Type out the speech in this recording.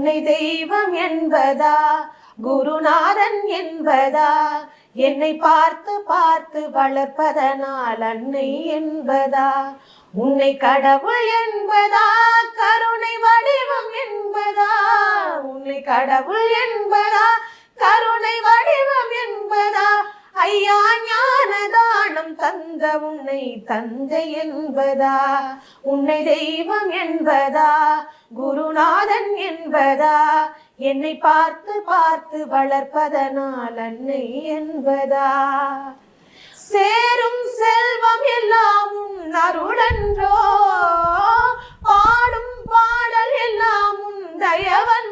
உன்னை தெய்வம் என்பதா குருநாதன் என்பதா என்னை பார்த்து பார்த்து வளர்ப்பதனால் அன்னை என்பதா உன்னை கடவுள் என்பதா கருணை வடிவம் என்பதா உன்னை கடவுள் என்பதா கருணை வடிவம் என்பதா ஐயா ஞானதானம் தந்த உன்னை தந்தை என்பதா உன்னை தெய்வம் என்பதா குருநாதன் என்பதா என்னை பார்த்து பார்த்து வளர்ப்பதனால் அன்னை என்பதா சேரும் செல்வம் எல்லாம் உன் அருளன்றோ பாடும் பாடல் எல்லாம் உன் தயவன்